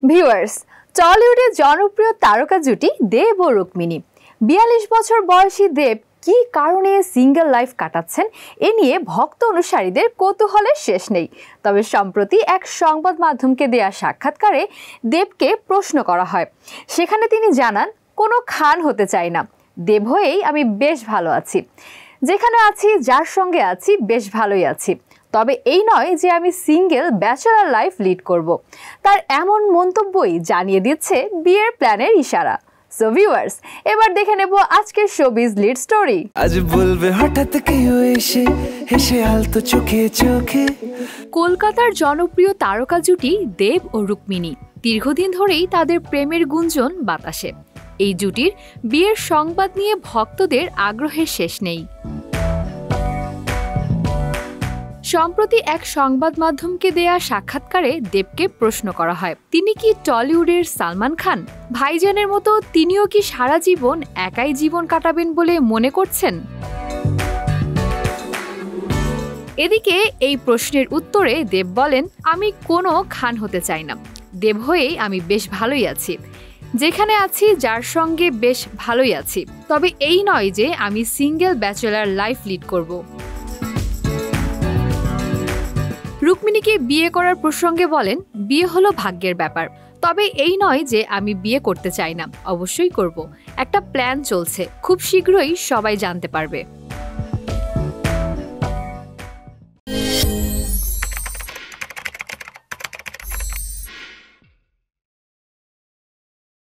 Viewers, টলিউডের জনপ্রিয় তারকা জুটি দেব ও রুক্মিণী। ৪২ বছর বয়সী দেব কি কারণে সিঙ্গেল লাইফ কাটাচ্ছেন এ নিয়ে ভক্ত অনুসারীদের কৌতূহলের শেষ নেই। তবে সম্প্রতি এক সংবাদ মাধ্যমকে দেয়া সাক্ষাৎকারে দেবকে প্রশ্ন করা হয়। সেখানে তিনি জানান, কোনো খান হতে চাই না, দেব হয়েই আমি বেশ ভালো আছি। যেখানে আছি, যার সঙ্গে আছি, বেশ ভালোই আছি। তবে এই নয় যে আমি সিঙ্গেল ব্যাচেলর লাইফ লিড করব। তার এমন মন্তব্যই জানিয়ে দিচ্ছে বিয়ের প্ল্যানের ইশারা। সো ভিউয়ার্স, এবার দেখে নেব আজকের শোবিজ লিড স্টোরি। আজ বলবে হঠাৎ কেউ এসে হেসে আলতো চোখে চোখে। কলকাতার জনপ্রিয় তারকা জুটি দেব ও রুক্মিণী। দীর্ঘদিন ধরেই তাদের প্রেমের গুঞ্জন বাতাসে। এই জুটির বিয়ের সংবাদ নিয়ে ভক্তদের আগ্রহের শেষ নেই। সম্প্রতি এক সংবাদ মাধ্যমকে দেয়া সাক্ষাৎকারে দেবকে প্রশ্ন করা হয়, তিনি কি টলিউডের সালমান খান? ভাইজানের মতো তিনিও কি সারা জীবন একাই জীবন কাটাবেন বলে মনে করছেন? এদিকে এই প্রশ্নের উত্তরে দেব বলেন, আমি কোনো খান হতে চাই না, দেব হয়েই আমি বেশ ভালোই আছি। যেখানে আছি, যার সঙ্গে বেশ ভালোই আছি। তবে এই নয় যে আমি সিঙ্গেল ব্যাচেলর লাইফ লিড করব। রুক্মিণীকে বিয়ে করার প্রসঙ্গে বলেন, বিয়ে হলো ভাগ্যের ব্যাপার। তবে এই নয় যে আমি বিয়ে করতে চাই না, অবশ্যই করব। একটা প্ল্যান চলছে, খুব শীঘ্রই সবাই জানতে পারবে।